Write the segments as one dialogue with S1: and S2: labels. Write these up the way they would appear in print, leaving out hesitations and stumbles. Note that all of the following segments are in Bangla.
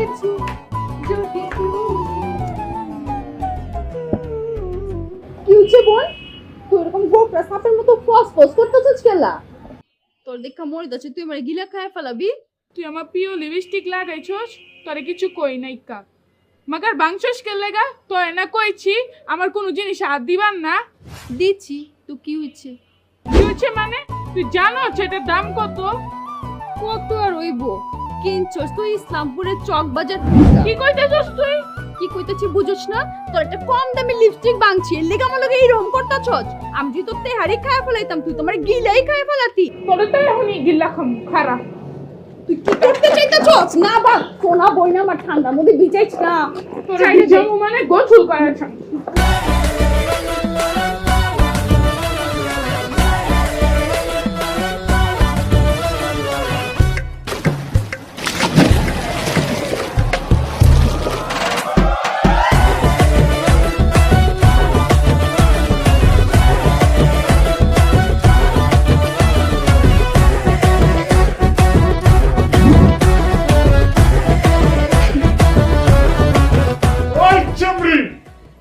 S1: কিছু যদি কি হচ্ছে বল, তুই এরকম গোপরা সাপের মতো ফস ফস করতেছিস কেলা? তোর দেখা মরে যাচ্ছে, তুই আমার গিলা খায় ফেলাবি।
S2: তুই আমার প্রিয় লিপস্টিক লাগাইছস, তোরে কিছু কই নাই কা। মাগার বাংশস কে লাগা তো না কইছি আমার কোনো জিনিস হাত দিবার না।
S1: দিচ্ছি তো কি হচ্ছে?
S2: কি হচ্ছে মানে? তুই জানো এটার দাম কত?
S1: কত আর হইব? কিনছস তুই ইসলামপুরের চক বাজার।
S2: কি কইতেছস তুই?
S1: কি কইতেছি বুঝছ না? তোর একটা কম দামি লিপস্টিক বাংছি, এর লেগে আমার লগে এইরকম করতাছস। আমি যদি তোর তেহারি খায় ফেলাইতাম, তুই তোমার গিলাই খায় ফেলাতি।
S2: তোরে তো এখনই গিল্লা খাম খারাপ।
S1: তুই কি করতে চাইতাছস? না বা সোনা বইনা আমার ঠান্ডার মধ্যে ভিজাইছ না।
S2: তোরে জামু মানে গোসল করাছ।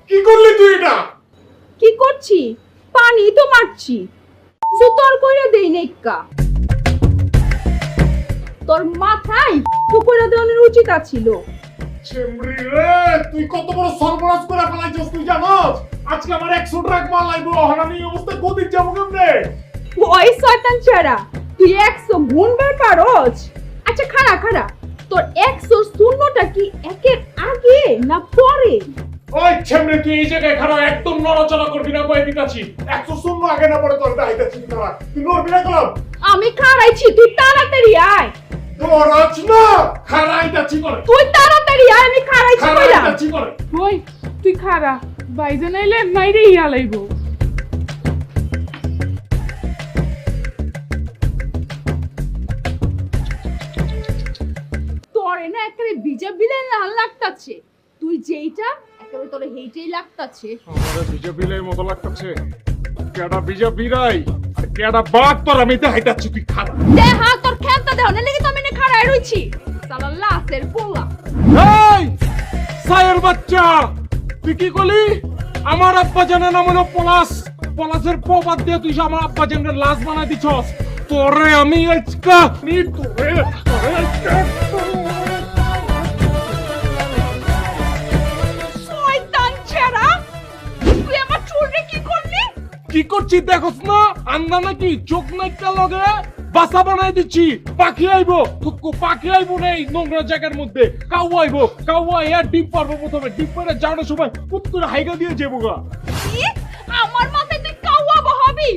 S3: কি করলি তুই এটা?
S1: কি করছি? পানি তো মারছি। সুতর কইরা দেই নেক্কা। তোর মাথায় টুকরা দেওয়ার উচিত ছিল।
S3: চেমড়ি রে, তুই কত বড় সর্বনাশ করে ফেলাইছস তুই জানোস? আজকে আমার 100 টাকা মাল লাগবে, হারামি অবস্থা গদির যাবো কেমনে?
S1: ওই শয়তান ছাড়া তুই 100 গুনবার পারোস? আচ্ছা খাড়া খাড়া, তোর 100 শূন্যটা কি একের আগে না পরে?
S3: ওই চেমড়ি, তুই এই জায়গায় খারাপ, একদম নড়াচড়া করবি না, কই দিতাছি 100 আগে না পরে তোর দাইতাছি তোরা, তুই নড়বি না কলম।
S1: আমি খাড়াইছি, তুই তাড়াতাড়ি আয়।
S3: নড়াচ না, খারাইতাছি করে,
S1: তুই তাড়াতাড়ি আয়, আমি খাড়াইছি কইরা।
S3: খারাইতাছি করে।
S2: ওই তুই খারা, বাইজে নাইলে মাইরে ইয়া লাইবো।
S1: তোরে না একেবারে বিজা বিলে লাল লাগতাছে। তুই যেইটা একেবারে তোরে হেইটাই লাগতাছে।
S3: আমারে বিজা বিলের মতো লাগতাছে। কেডা বিজা বিরাই আর কেডা বাঘ, তোর আমি দেখাইতাছি, তুই খারা।
S1: দেহা তোর খেলতা দেহ না লাগি তো আমি না খাড়াই রইছি। সালা লাসের পোলা।
S3: এই সায়ের বাচ্চা, তুই কি করলি? আমার আব্বা জানের নাম হলো পলাশ, পলাশের বাদ দিয়ে তুই আমার আব্বা জানের লাশ বানাই দিছস। তোরে আমি আজকা নি তোরে তোরে আজকা
S1: শয়তান ছেড়া, তুই আমার চুলরে কি করলি?
S3: কি করছি দেখছ না? আন্দা নাকি চোখ নাইকা লগে বাসা বানাই দিচ্ছি। পাখি আইবো, থুকু পাখি আইবো না এই নোংরা জায়গার মধ্যে। কাউ আইবো, কাউ আইয়া ডিপ পারবো, প্রথমে ডিপ পারে যাওয়ার সময় পুত্তুরে হাইগা দিয়ে যাবো গা।
S1: কি? আমার মাথায় তুই কাওয়া বহাবি?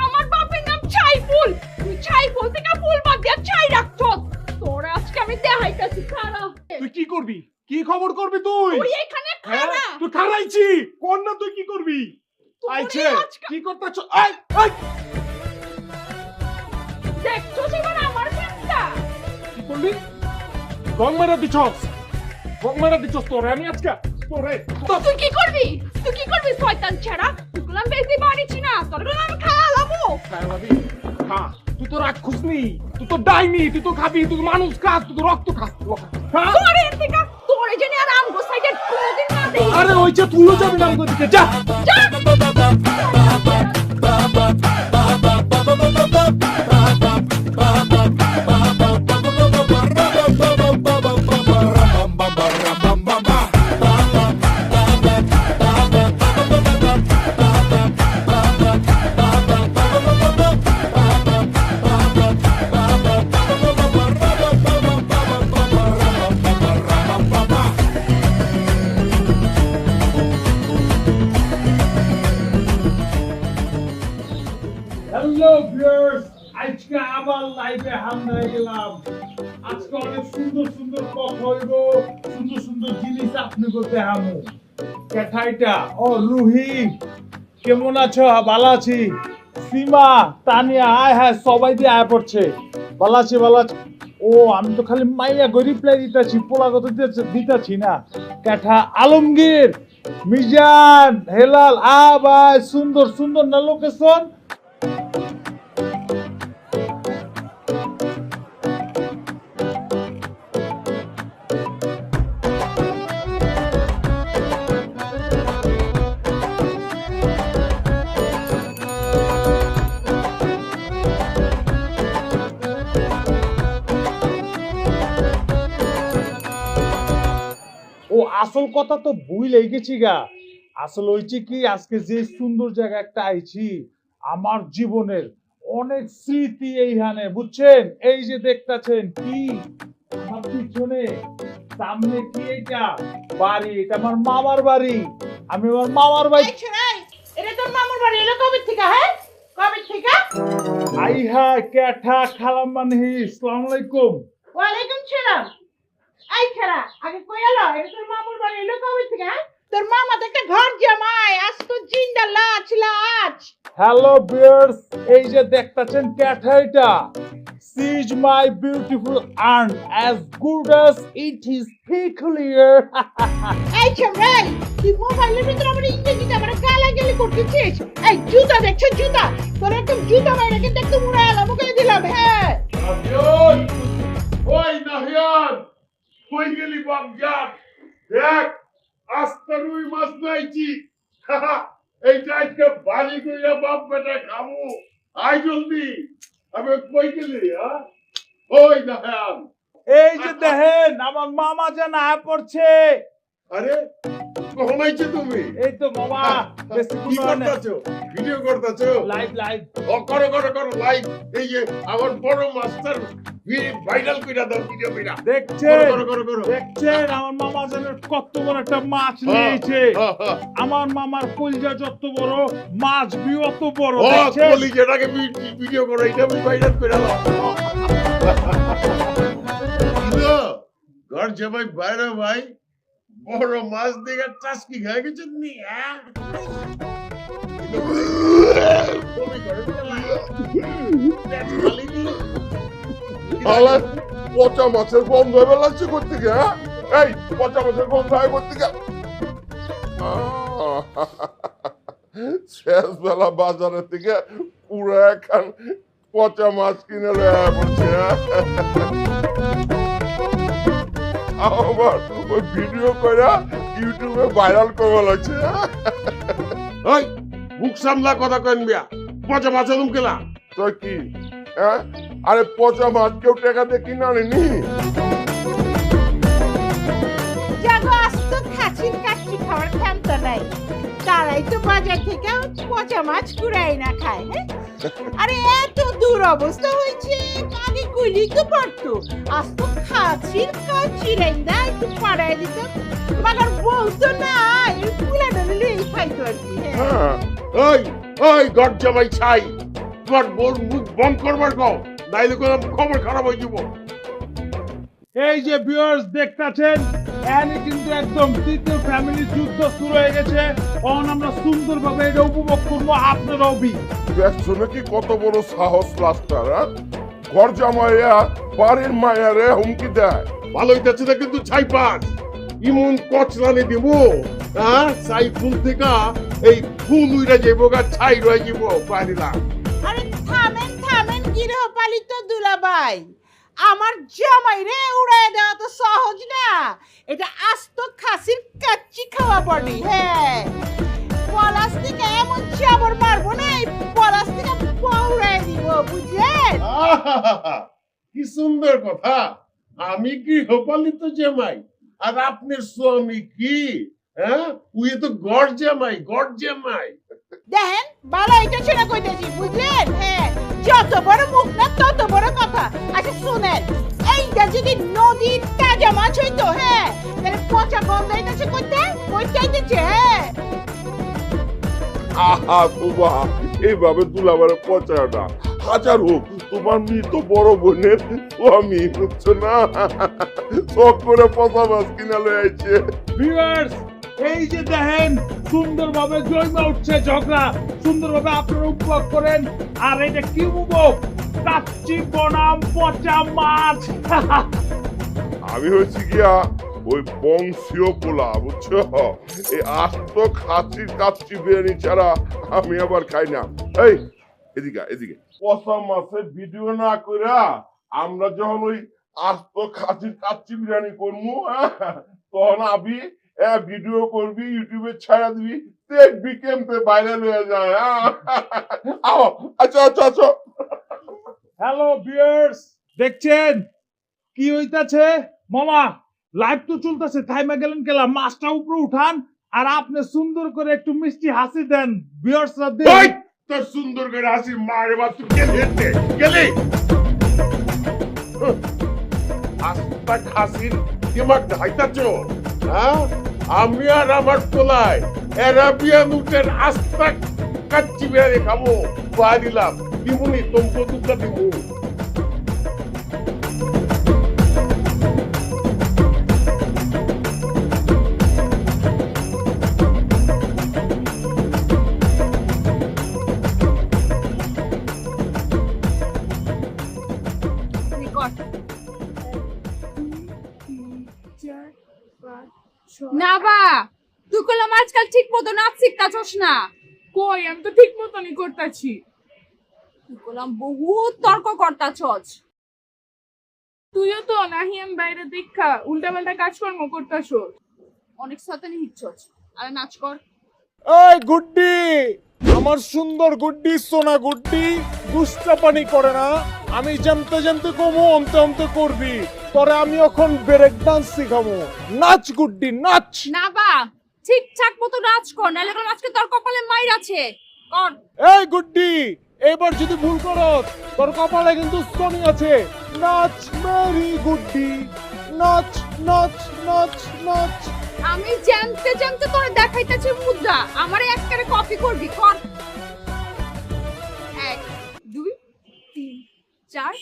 S1: আমার বাপের নাম ছাইফুল। তুই ছাইফুল থেকে ফুল বাদ দিয়া ছাই রাখছস। তোরে আজকে আমি দেখাইতাছি খাড়া।
S3: তুই কি করবি? কি খবর করবি তুই?
S1: তুই এখানে
S3: হ্যাঁ?
S1: খাড়া।
S3: তুই খারাইছি কোন না, তুই কি করবি?
S1: তোরে
S3: আইছে
S1: আজকে-
S3: কি করতেছ? আই আই
S1: দেখছস এবার আমার কাজটা?
S3: কি করলি? রং মেরা দিছস, রং মেরা দিছস। তোরে আমি আজকে তোরে
S1: তুই কি করবি? তুই কি করবি শয়তান ছেড়া? তুই গুলাম বেশি বাড়িছি না, তোর গুলাম খাওয়ালামু।
S3: খাওয়াবি। খা, তুই তো রাগ খুসনি, তুই তো ডাইনি, তুই তো খাবি, তুই তো মানুষ খাস, তুই তো রক্ত খাস। হ্যাঁ?
S1: তোরে এর থেকে তোরে জেনে আর আমগো সাইডে কোনদিন না দেই।
S3: আরে ওই যে তুইও যাবি না আমাদের দিকে, যা। হ্যালো ভিউয়ার্স, আজকে আবার লাইভে হামলা গেলাম। আজকে অনেক সুন্দর সুন্দর কথা হইব, সুন্দর সুন্দর জিনিস আপনি করতে হামু। কেঠাইটা ও রুহি, কেমন আছো? ভালো আছি। সীমা, তানিয়া, আয় হ্যাঁ সবাই দিয়ে আয় পড়ছে। ভালো আছি, ভালো আছি। ও আমি তো খালি মাইয়া গরিব প্লাই দিতেছি, পোলাগত দিতেছি না। কেঠা আলমগীর, মিজান, হেলাল, ভাই সুন্দর সুন্দর না লোকেশন। আসল কথা তো ভুলেই গেছি গা। আসল হয়েছে কি, আজকে যে সুন্দর জায়গা একটা আইছি, আমার জীবনের অনেক স্মৃতি এইখানে, বুঝছেন? এই যে দেখতাছেন কি আমার পিছনে, সামনে কি এটা? বাড়ি, এটা আমার মামার বাড়ি। আমি আমার মামার বাড়ি।
S4: এটা তোর মামুর বাড়ি এলো কবে থেকে? হ্যাঁ, কবে থেকে?
S3: আইহা ক্যাঠা খালাম মানহি, আসসালামু আলাইকুম।
S4: ওয়ালাইকুম সালাম। এই খেলা আগে কই এলো? এটা তোর মামুর বাড়ি এলো কবে থেকে? হ্যাঁ, তোর মামা তো একটা ঘর জামাই, আজ তো জিন্দা লাচ লাচ।
S3: হ্যালো ভিউয়ার্স, এই যে দেখতাছেন ক্যাঠা, এটা she is my beautiful urn, as good as it is peculiar.
S4: এই ছেলে, তুই মোবাইলের ভিতরে আমার ইংরেজিতে আমার গালাগালি করতেছিস। এই জুতা দেখছো জুতা? তোর একদম জুতা বাইরে কিন্তু একদম উড়ে এলাম করে দিলাম। হ্যাঁ,
S5: নাহিয়ান, ওই নাহিয়ান, কই গেলি বাপজান? দেখ, আস্তা রুই মাছ নাইছি। এইটা আজকে বাড়ি কইরা বাপ বেটা খামু। আয় জলদি। আমি কই গেলি? হ্যাঁ, ওই নাহিয়ান।
S3: এই যে দেখেন আমার মামা যেন আয় পড়ছে।
S5: আরে কখন আইছো তুমি?
S3: এই তো মামা, বেশি
S5: কি করতেছো? ভিডিও করতেছো?
S3: Live live.
S5: ও করো করো করো লাইভ। এই যে আমার বড় মাস্টার ভাইরাল কইরা দাও ভিডিও কইরা।
S3: দেখছেন,
S5: করো করো করো।
S3: দেখছেন আমার মামা যেন কত বড় একটা মাছ নিয়েছে। আমার মামার কলজা যত বড়, মাছ বি অত বড়।
S5: ও
S3: দেখছেন?
S5: কলিজাটাকে ভিডিও করো, এটা আমি ভাইরাল করে দাও। ঘর জামাই বাইরে ভাই বড় মাছ দেখে টাস্কি খেয়ে গেছেন নি? হ্যাঁ?
S6: আলে পচা মাছের গন্ধ এবার লাগছে করতে গিয়ে। এই পচা মাছের গন্ধ হয় করতে গিয়ে। শেষ বেলা বাজারের থেকে পুরো একখান পচা মাছ কিনে লয়ে পড়ছে। আবার ওই ভিডিও করে ইউটিউবে ভাইরাল করবো লাগছে।
S5: ওই মুখ সামলা কথা কেন বিয়া? পচা মাছ তুমি কেলা?
S6: তো কি হ্যাঁ? আরে পচা মাছ কেউ টাকা দিয়ে কিনে আনেনি।
S4: জাগো আজ তো খাসির কাচ্চি খাওয়ার ক্ষমতা নাই, তারাই তো বাজার থেকে পচা মাছ কুড়াই না খায়। হ্যাঁ, আরে এত দূর অবস্থা হয়েছে, আগে কইলি তো পারতো। আজ তো খাসির কাচ্চি রেন্দা একটু পাড়ায় দিত, মাগার বলতো না এই পুলাটা নিলে এই খাইতো আর কি। হ্যাঁ,
S6: হ্যাঁ
S5: ওই ওই ঘর জামাই ছাই, তোমার বোর মুখ বন্ধ করবার কও, নাইলে কোনো খবর খারাপ হয়ে যাব।
S3: এই যে ভিউয়ার্স দেখতাছেন, এখানে কিন্তু একদম তৃতীয় ফ্যামিলি যুদ্ধ শুরু হয়ে গেছে। এখন আমরা সুন্দরভাবে এটা উপভোগ করবো, আপনারাও বি।
S6: দেখছো নাকি কত বড় সাহস রাস্তার? ঘর জামাইয়া বাড়ির মায়ারে হুমকি দেয়।
S5: ভালো হইতেছে না কিন্তু ছাই পাস ইমন কচলানি দিব। হ্যাঁ, ছাই ফুল থেকে এই ফুল উইরা যাইব গা, ছাই রয়ে যাব পানিলা।
S4: আরে থামেন থামেন গৃহপালিত দুলাভাই, আমার জামাই রে উড়াই দেওয়া তো সহজ না। এটা আস্ত খাসির কাচ্চি খাওয়া পড়ে। হ্যাঁ, পলাশ থেকে এমন চাবর মারবো না, এই পলাশ থেকে পৌড়াই দিব, বুঝলেন?
S5: আহাহাহা, কি সুন্দর কথা। আমি গৃহপালিত জামাই আর আপনার স্বামী কি? হ্যাঁ, উই তো গড় জামাই, গড় জামাই।
S4: দেখেন বালা এটা ছেড়ে কইতেছি, বুঝলেন? হ্যাঁ, যত বড় মুখ না তত বড় কথা। আচ্ছা শুনেন, এইটা যদি নদীর তাজা মাছ হইতো, হ্যাঁ, তাহলে পচা গন্ধ হইতেছে কইতে দিচ্ছে। হ্যাঁ,
S6: আহা বাবা, এইভাবে দুলাবারে পচাটা হাজার হোক, তোমার মৃত বড় বোনের স্বামী, বুঝছো না? শখ করে পচা মাছ কিনা লয়ে আইছে।
S3: ভিউয়ার্স, এই যে দেখেন সুন্দরভাবে জয়মা উঠছে ঝগড়া, সুন্দরভাবে আপনারা উপভোগ করেন। আর এটা কি উপভোগ? কাচ্চি বনাম পচা মাছ।
S6: আমি হয়েছি গিয়া ওই বংশীয় পোলা, বুঝছো? এই আস্ত খাসির কাচ্চি বিরিয়ানি ছাড়া আমি আবার খাই না। এই এদিকে এদিকে, পচা মাছের ভিডিও না কইরা আমরা যখন ওই আস্ত খাসির কাচ্চি বিরিয়ানি করবো, তখন আবি ভিডিও করবি, ইউটিউবে ছাড়া দিবি, দেখবি কেমতে ভাইরাল হয়ে যায়। আও আচ্ছা আচ্ছা আচ্ছা।
S3: হ্যালো ভিউয়ার্স, দেখছেন কি হইতাছে? মামা লাইভ তো চলতেছে, থাইমা গেলেন কেলা, মাছটা উপরে উঠান আর আপনি সুন্দর করে একটু মিষ্টি হাসি দেন, ভিউয়ার্সরা
S5: ওই
S3: দেন।
S5: তোর সুন্দর করে হাসি মারে বাপ তুই গেলি আস্তা খাসির দিমাগ ঢাইতাছ, হ্যাঁ? আমি আর আমার পোলায় অ্যারাবিয়ান উটের আস্তা কাচ্চি বেড়ে খাবো, পাই দিলাম দিমুনি তোমকে দুটা দিমু।
S1: না বা তুই করলাম আজকাল ঠিক মতো নাচ শিখতাছস না।
S2: কই আমি তো ঠিক মতনই করতেছি।
S1: তুই করলাম বহুত তর্ক করতাছস।
S2: তুইও তো নাহিয়াম বাইরে দেখা উল্টাপাল্টা কাজকর্ম করতাছ।
S1: অনেক শয়তানি হিচ্ছস। আরে নাচ কর।
S3: এই গুড্ডি, আমার সুন্দর গুড্ডি, সোনা গুড্ডি দুষ্টাপানি করে না। আমি জানতে জানতে কমো, অন্তে অন্তে করবি। তোরে আমি এখন ব্রেক ডান্স শিখাবো। নাচ গুড্ডি, নাচ।
S1: না বা ঠিকঠাক মতো নাচ কর, নাহলে কোন আজকে তোর কপালে মাইর আছে। কর।
S3: এই গুড্ডি, এবার যদি ভুল করস তোর কপালে কিন্তু শনি আছে। নাচ মেরি গুড্ডি, নাচ নাচ নাচ নাচ।
S1: আমি জানতে জানতে তোরে দেখাইতেছি মুদ্রা, আমারে একবারে কপি করবি। কর। 1 2 3 4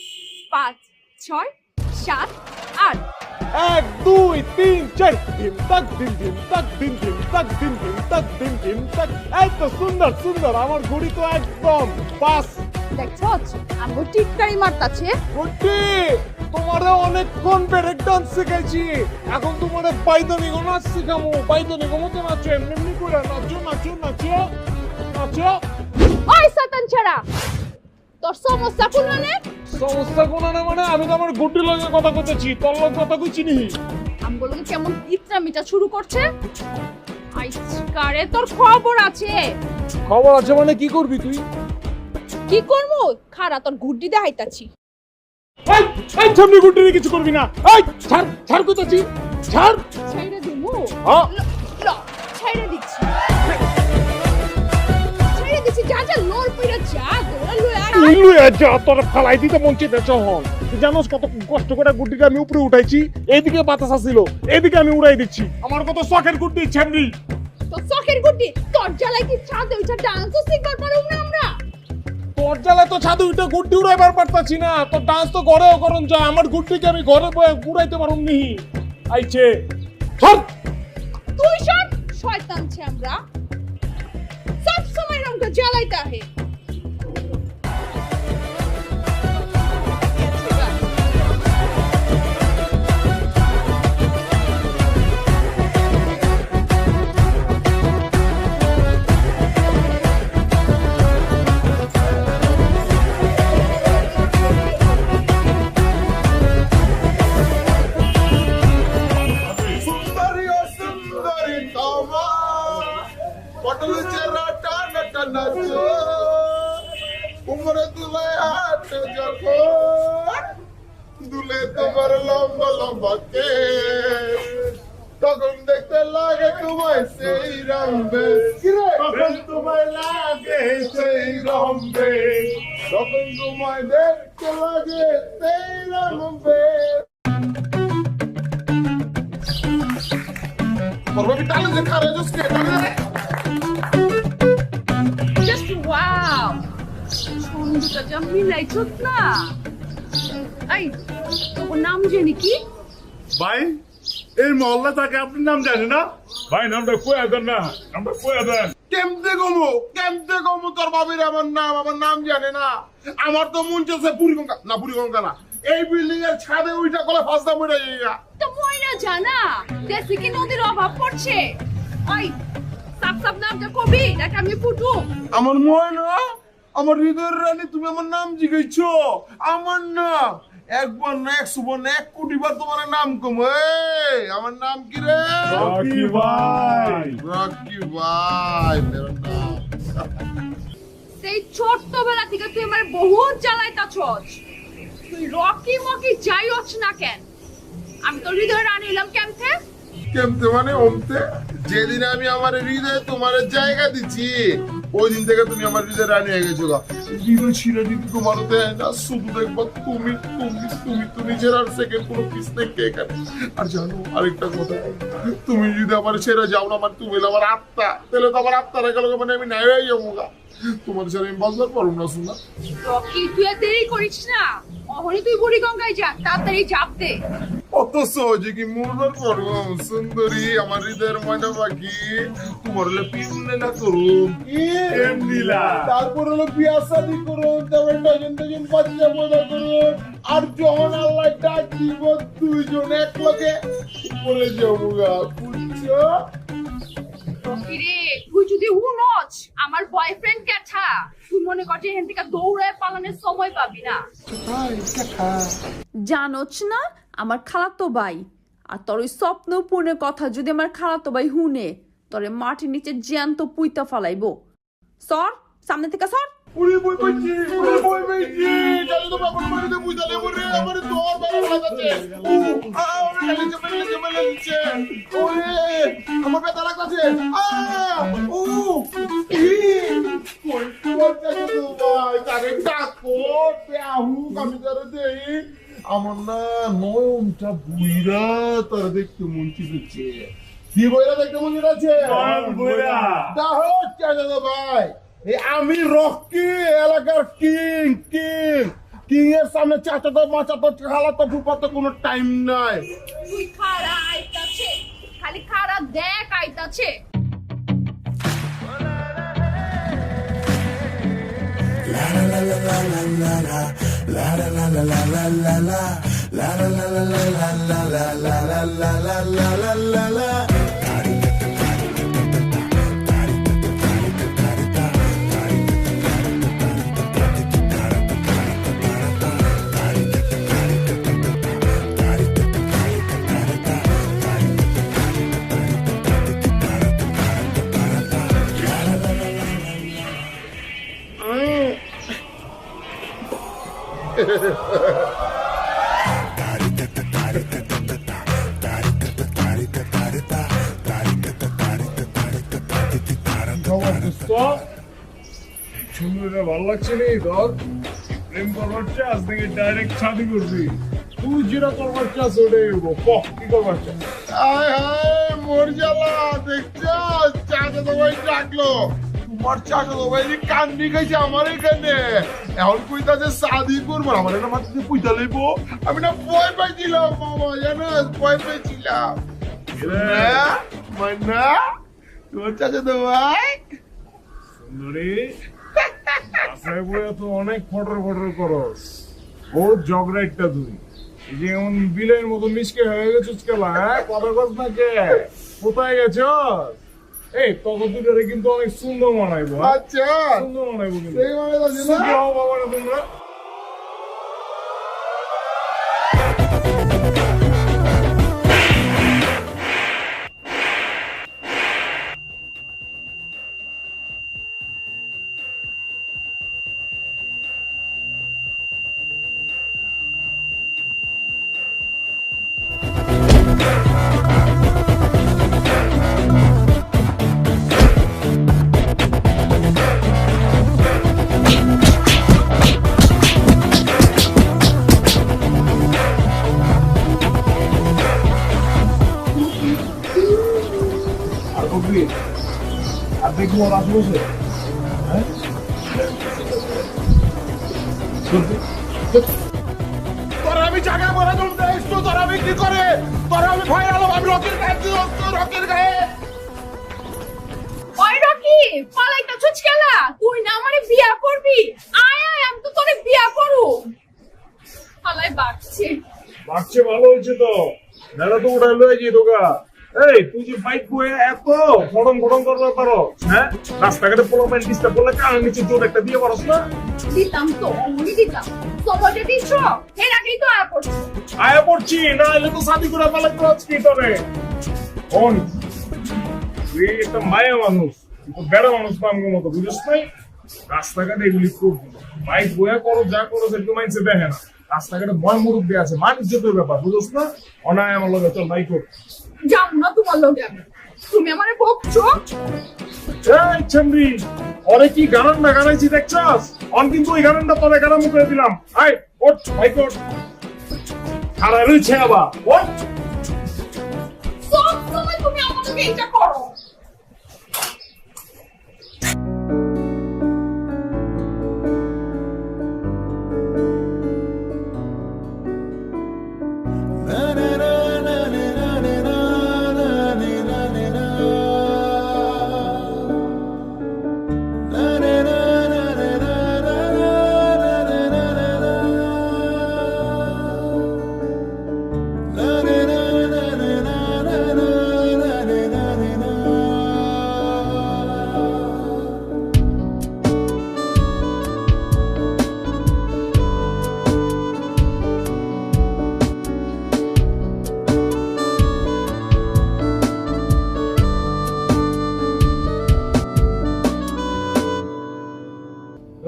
S1: 5 6 7 8।
S3: 1 2 3 4 ধিম তাক ধিম ধিম তাক ধিম ধিম তাক ধিম ধিম তাক ধিম ধিম তাক। এই তো সুন্দর সুন্দর, আমার ঘড়ি তো একদম পাস।
S1: দেখছস আমগো টিটকারি মারতাছে।
S3: গুড্ডি, তোমারে অনেকক্ষণ ব্রেক ডান্স শিখাইছি, এখন তোমারে পাইদনি গো নাচ শিখামু। পাইদনি গো মতো নাচো, এমনি এমনি করে নাচো নাচো নাচো নাচো।
S1: ওই শয়তান ছেড়া, তোর সমস্যা কোনে?
S3: সমস্যা কোন না মানে আমি তো আমার গুড্ডি লগে কথা কইতেছি, তোর লগে কথা কইছি নি।
S1: আমগুলো কেমন ইতরা মিটা শুরু করছে। আইসকারে তোর খবর আছে।
S3: খবর আছে মানে কি করবি তুই?
S1: কি করবো? খারা তোর গুড্ডি দেখাইতাছি।
S3: এই এই সামনে গুড্ডি কিছু করবি না। এই ছাড় ছাড় কইতাছি, ছাড়।
S1: ছাইড়া দিমু।
S3: হ্যাঁ
S1: ল ছাইড়া দিচ্ছি। ছাইড়া দিচ্ছি, যা যা লোল পইরা যা, গোলা লই আর
S3: তুই লইয়া যা, তোর ফালাই দিতে মন চাইতেছ হন। তুই জানোস কত কষ্ট করে গুড্ডিটা আমি উপরে উঠাইছি, এইদিকে বাতাস আসছিল, এইদিকে আমি উড়াই দিচ্ছি। আমার কত শখের গুড্ডি ছামরি।
S1: তোর চকের গুড্ডি, তোর জ্বালাই কি ছাদে উঠা ডান্সও শিখবার পারুম না আমরা।
S3: তোর জ্বালায় তো ছাদে উঠে গুড্ডি উড়াইবার পারতাছি না, তোর ডান্স তো ঘরেও করন যায়, আমার গুড্ডিকে আমি ঘরে বয়ে উড়াইতে পারুম নি। আইছে ছাড়।
S1: তুই সব শয়তান ছে আমরা। সব সময় রংটা জ্বালাইতা হে।
S5: সুন্দরী ও সুন্দরী তোমা পটল চেরা টান টান নাচো, উমরে দুলে হাত যখন দুলে তোমার লম্বা লম্বা কেশ, তখন দেখতে লাগে তোমায় সেই রম্বে, তখন তোমায় লাগে সেই রম্বে, তখন তোমায় দেখতে লাগে সেই রম্বে।
S1: Just wow! সুন্দরটা যা মিলাইছত না। এই তোর নাম জানি কি?
S3: ভাই এই মহল্লা থাকে, আপনার নাম জানে না? ভাই নামটা কইয়া দেন না, নামটা কইয়া দেন।
S5: কেমতে কমু তোর বাবির আমার নাম জানে না। আমার তো মন চাচ্ছে বুড়িগঙ্গা না, এই বিল্ডিং এর ছাদে উইটা কলে ফাঁসটা মরে যাইয়া।
S1: তো মইনা জানা দেশে কি নদীর অভাব পড়ছে। ওই সাপ সাপ নামটা কবি নাকি আমি ফুটু?
S5: আমার ময়না, আমার হৃদয়ের রানী, তুমি আমার নাম জিজ্ঞেস, আমার নাম একবার না 100 বার না 1 কোটি বার তোমার নাম কম। আমার নাম কি রে?
S3: রকি ভাই।
S5: রকি ভাই মেরা নাম।
S1: সেই ছোট্টবেলা থেকে তুই আমার বহুত জ্বালাইতাছস। তুই রকি মকি যাই হচ্ছ না কেন, আমি তোর হৃদয় রানী এলাম কেমতে?
S5: কেমতে মানে অমতে? যেদিন আমি আমার হৃদয়ে তোমার জায়গা দিচ্ছি ওই দিন থেকে তুমি আমার হৃদয় রানী হয়ে গেছো গা। হৃদয় ছিঁড়ে দিতে তোমার দেয় না, শুধু দেখবো তুমি তুমি তুমি তুমি ছেড়ে আর সেকেন্ড কোনো পিস দেখে এখানে। আর জানো আরেকটা কথা, তুমি যদি আমার ছেড়ে যাও না, মানে তুমি আমার আত্মা, তাহলে তো আমার আত্মা রেখে লোক মানে আমি নাই হয়ে যাবো গা। তোমার ছেড়ে আমি বাঁচবার পারবো না শোনা।
S1: রকি তুই আর দেরি করিস না, অহনি তুই বুড়িগঙ্গায় যা, তাড়াতাড়ি চাপ দে।
S5: অত সহজে কি মরবার পারবো সুন্দরী আমার হৃদয়ের ময়না পাখি? তোমার হলে পিছনে না করুন
S3: এমনিলা
S5: তারপর হলো বিয়া শাদি করুন, তারপর ডজন ডজন বাচ্চা পয়দা করুন, আর যখন আল্লাহ ডাক দিব দুইজন এক লগে করে যাবো গা, বুঝছো?
S1: রকি রে, তুই যদি উনচ আমার বয়ফ্রেন্ড ক্যাঠা, তুই মনে কর যে এখান থেকে দৌড়ায় পালানোর সময় পাবি না।
S7: জানোছ না আমার খালাতো ভাই, আর তোর ওই স্বপ্ন পূর্ণের কথা যদি আমার খালাতো ভাই হুনে, তোরে মাটির নিচে জ্যান্ত পুইতা ফালাইবো। সর সামনে থেকে সর।
S5: উড়ি বই বইছি, উড়ি বই বইছি, চলো তো বাবা মারিতে বুঝা লেবো রে, আমার তোর ভালো লাগাচ্ছে। মেলে দিচ্ছে, ওরে আমার ব্যথা লাগছে। আমার না নয়নটা বুইরা তারা দেখতে মন চিপেছে। কি বইরা দেখতে মন চিপেছে? ভাই আমি রকি, এলাকার কিং কিং কিং এর সামনে চাচাতো মাচাতো খালাতো ফুপাতো কোনো টাইম নাই।
S1: তুই খারা আইতাছে, খালি খারা দেখ আইতাছে।
S3: সুন্দরীরা ভালো লাগছে নি তোর? প্রেম করবার চাস নাকি ডাইরেক্ট শাদি করবি? তুই যেটা করবার চাস ওটাই হবো। কহ কি করবার চাস?
S5: আয় হায় মোর জ্বালা, দেখছো চাচাতো ভাই ডাকলো, তোমার চাচাতো ভাই কান্দি খাইছে আমার এখানে, এখন কইতাছে শাদি করবো, আমার একটা মাথাতে পয়সা লইবো। আমি না ভয় পাইছিলাম বাবা, জানো ভয় পাইছিলাম। মান্না তোমার চাচাতো ভাই
S3: সুন্দরী আশায় বইয়া তো অনেক ফটর ফটর করস, বহুত জগরাইটটা তুই। এই যে এমন বিলের মতো মিশকে হয়ে গেছিস কেলা, হ্যাঁ? কথা কস না কে? কোথায় গেছস? এই তত দুটারে কিন্তু অনেক সুন্দর মানাইবো।
S5: আচ্ছা
S3: সুন্দর মানাইবো কিন্তু।
S5: সেই মানে আছে না
S3: সুন্দর হও বাবা না তোমরা। আর কবি আর দেখবো ওর আশেপাশে, হ্যাঁ?
S5: তোরা আমি জায়গা মরে দৌড় দেয় তো, তোরা আমি কি করে, তোরা আমি ভয় আলাম, আমি রকের গায়ে রকের গায়ে।
S1: ওই রকি, পালাইতাছস কেলা? তুই না আমারে বিয়া করবি? আয় আয়, আমি তো তোরে বিয়া করু। পালাই বাড়ছে।
S3: বাচ্চা ভালো হয়েছে তো, মেলা তো ওটা লয়ে গিয়ে তোকা। এই তুই যে বাইক বয়ে এত ফটন ফটন করতে পারো, হ্যাঁ? রাস্তাঘাটে পোলাপাইন ডিস্টার্ব করলে কানের নিচে জোর একটা দিয়ে পারস না?
S1: দিতাম তো, অমনি দিতাম। সময়টা দিচ্ছ, এর আগেই তো আয়া পড়ছো।
S3: আয়া পড়ছি না, এলে তো শাদি করে পালাই তো আজকে তবে। অন তুই একটা মায়া মানুষ, কিন্তু বেড়া মানুষ তো আমার মতো, বুঝিস নাই? রাস্তাঘাটে এগুলি করবি, বাইক বয়া করো যা করো সেরকম মাইন্ডসে দেখে না। রাস্তাঘাটে ময় মুরব্বী আছে, মানিজ্যতের ব্যাপার, বুঝছ না? অনায় আমার লগে চল বাইক
S2: যাও না তোমার লগে আমি। তুমি আমারে বকছো?
S3: এই চন্দ্রি, ওরে কি গানান্ডা গানাইছি দেখছস? অন কিন্তু ওই গানান্ডা তোরে গানামু করে দিলাম। আয় ওঠ বাইক ওঠ। খাড়া রয়েছে আবার ওঠ।
S2: সব সময় তুমি আমার লগে এটা করো।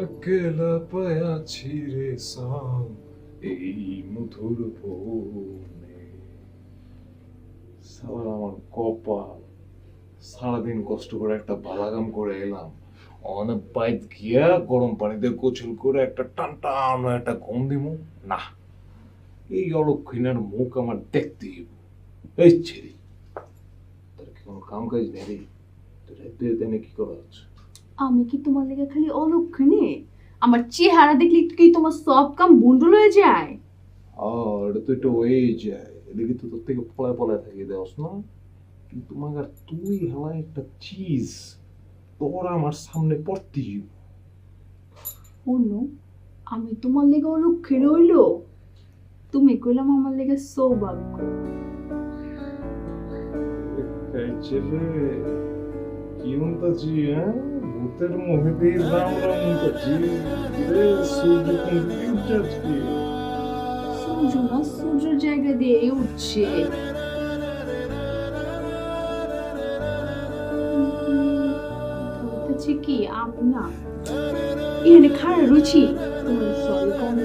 S3: अकेला पया छिरे साम এই মধুর বনে। সারা আমার কপাল, সারাদিন কষ্ট করে একটা বালাগাম করে এলাম, অনেক বাইত গিয়া গরম পানিতে গোসল করে একটা টান একটা ঘুম দিমু না। এই অলক্ষিণার মুখ আমার দেখতেই হইব। এই ছেড়ি, তোর কি কোনো কাম কাজ নেই রে? তোর এতে কি করা হচ্ছে?
S7: আমি কি তোমার লেগে খালি অলক্ষণে? আমার চেহারা দেখলে কি তোমার সব কাম বন্ডল হয়ে যায়?
S3: এটা তো একটু হয়েই যায়, এদিকে তো তোর থেকে পলায় থাকে দেওস না। কিন্তু মাগার তুই হলা একটা চিজ, তোর আমার সামনে পড়তেই।
S7: অন্য আমি তোমার লেগে অলক্ষণে হইলো? তুমি কইলাম আমার লেগে সৌভাগ্য।
S3: ছেলে কি উনতাছি, হ্যাঁ ভূতের মোহে রাম উনতাছি রে। সূর্য কোন দিকে উঠছে আজকে?
S7: সূর্য না, সূর্যের জায়গা দিয়ে উঠছে। হচ্ছে কি আমি না এখানে খাড়া রুচি, তোমার সরি কম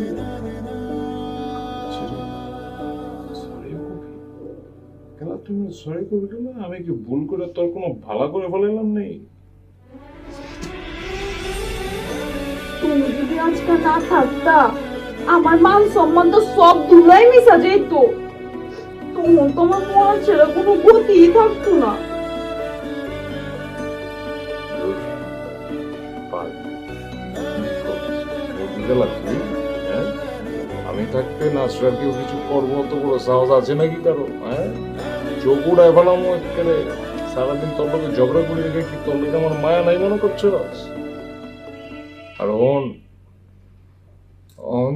S3: কেন তুমি সরি করবি কেন? আমি কি ভুল করে তোর কোনো ভালো করে ফেলাইলাম নেই?
S7: তুমি যদি আজকে না থাকতা আমার মান সম্মান তো সব ধুলাই মিশা যেত। তখন তোমার মন ছেড়ে কোনো গতিই থাকতো না।
S3: আমি থাকতে নাচরার কেউ কিছু করবো তো বড় সাহস আছে নাকি কারো? হ্যাঁ চোখ উড়ায় ফেলাম একেবারে। সারাদিন তোর লোকে ঝগড়া করে রেখে কি তোর লোকে আমার মায়া নাই মনে করছো? আর অন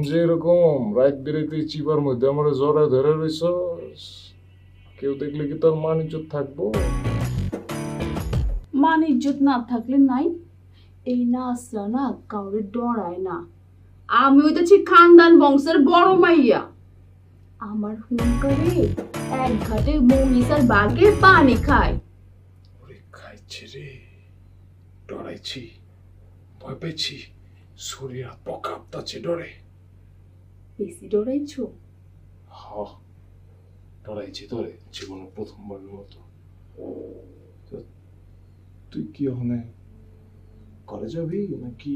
S3: যে এরকম রাত বেরোতে চিপার মধ্যে আমার জড়ায় ধরে রইছ, কেউ দেখলে কি তোর মান ইজ্জত থাকবো?
S7: মান ইজ্জত না থাকলে নাই। এই নাচরা না কাউরে ডরায় না। আমি হইতেছি খানদান বংশের বড় মাইয়া। আমার হুঙ্কারে এক ঘাটে মমিসার বাগে পানি খায়।
S3: ওরে খাইছে রে, ডরাইছি, ভয় পেয়েছি, শরীর পকাপতাছে ডরে।
S7: বেশি ডরাইছো?
S3: হ, ডরাইছি তোরে জীবনের প্রথমবারের মতো। তুই কি ওখানে করে যাবি নাকি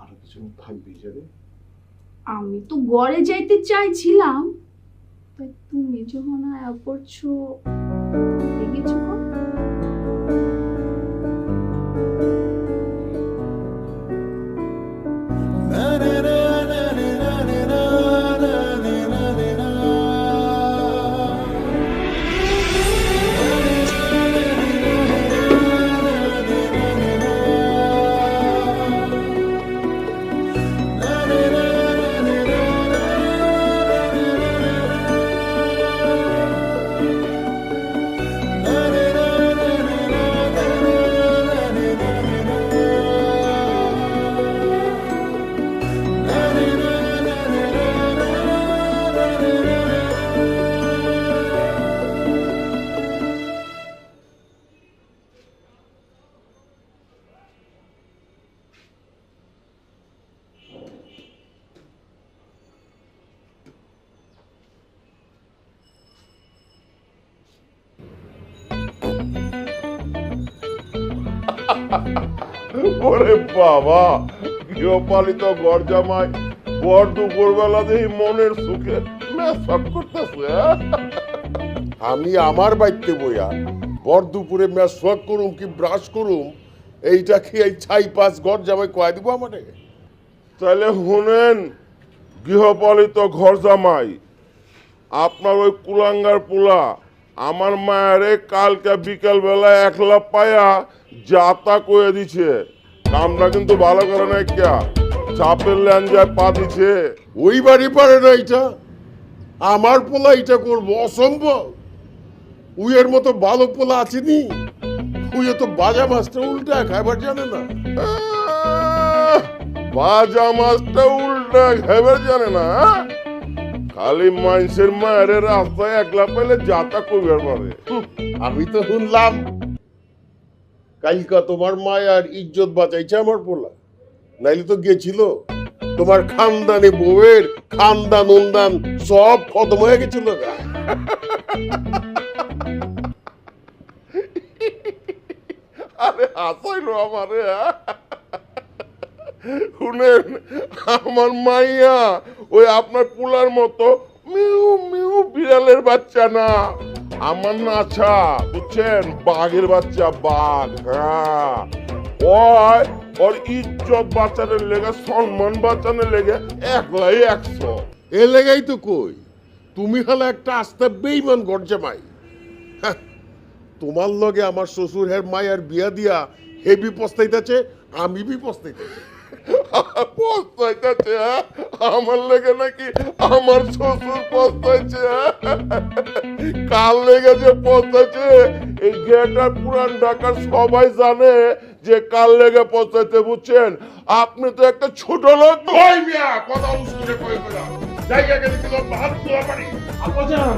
S3: আরো কিছু থাকবি যাবে?
S7: আমি তো গড়ে যাইতে চাইছিলাম, তাই তুমি যখন আয়া পড়ছো দেখেছো।
S6: ওরে বাবা, গৃহপালিত ঘর জামাই বর দুপুর বেলা দেখি মনের সুখে মেসক করতেছে।
S5: আমি আমার বাড়িতে বইয়া বর দুপুরে মেসওয়াক করুম কি ব্রাশ করুম, এইটা কি এই ছাই পাঁচ ঘর জামাই কয়া দিব আমারে?
S6: তাহলে শুনেন গৃহপালিত ঘর জামাই, আপনার ওই কুলাঙ্গার পোলা আমার মায়েরে কালকে বিকেল বেলা একলা পায়া যাতা কয়ে দিছে। কামটা কিন্তু ভালো করে নাই, কে চাপের ল্যাঞ্জায় পা দিছে।
S5: ওই বাড়ি পারে না এটা, আমার পোলা এটা করবো? অসম্ভব। উইয়ের মতো ভালো পোলা আছেনি? উইয়ে তো বাজা মাছটা উল্টা খাইবার জানে না।
S6: বাজা মাছটা উল্টা খাইবার জানে না, খালি মানুষের মায়ের রাস্তায় একলা পেলে যাতা কইবার পারে।
S5: আমি তো শুনলাম কালকা তোমার মায়ার ইজ্জত বাঁচাইছে আমার পোলা, নাইলে তো গেছিল তোমার খানদানি বউয়ের খানদান উন্দান সব খতম হয়ে গেছিল।
S6: আরে হাসাইলো আমারে। শুনেন, আমার মাইয়া ওই আপনার পোলার মতো মিউ মিউ বিড়ালের বাচ্চা না, আমার নাছা বুঝছেন, বাঘের বাচ্চা, বাঘ। হ্যাঁ, ওর ইজ্জত বাঁচানোর লেগে, সম্মান বাঁচানোর লেগে একলাই 100।
S5: এ লেগাই তো কই, তুমি হলে একটা আস্তে বেইমান ঘর জামাই। হ্যাঁ, তোমার লগে আমার শ্বশুর হের মায়ের বিয়া দিয়া হেবি পস্তাইতেছে, আমি বি পস্তাইতেছি।
S6: পস্তাইতেছে আমার লেগে নাকি আমার শ্বশুর পস্তাইছে? কার লেগে যে পস্তাইছে এই গেটার পুরান ঢাকার সবাই জানে যে কার লেগে পস্তাইছে, বুঝছেন? আপনি তো একটা ছোট লোক।
S5: ওই মিয়া কথা উস্কুরে কই কইরা জায়গা গেলে কি লোক বাহার তোলা পারি?
S3: আব্বাজান,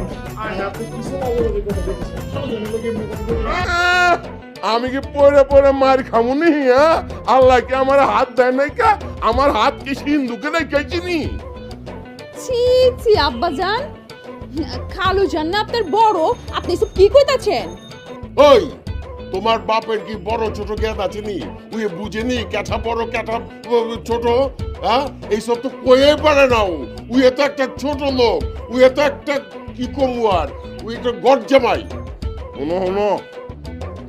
S3: আপনি কিছু অবরোধের কথা বলছেন, সহজে লোকে এমনি কথা বলে।
S6: আমি কি পরে পরে মার খামুনি? হ্যাঁ, আল্লাহ কি আমার হাত দেয় নাই? কা আমার হাত কি সিন্ধুকে রেখেছি নি?
S1: ছি ছি আব্বাজান, খালু জান না আপনার বড়, আপনি সব কি কইতাছেন?
S5: ওই তোমার বাপের কি বড় ছোট জ্ঞান আছে নি? উই বুঝেনি ক্যাথা বড় ক্যাথা ছোট? হ্যাঁ, এইসব তো কয়ে পারে না। উই তো একটা ছোট লোক, উই তো একটা কি কমুয়ার, উই একটা গড জামাই।
S6: শুনো শুনো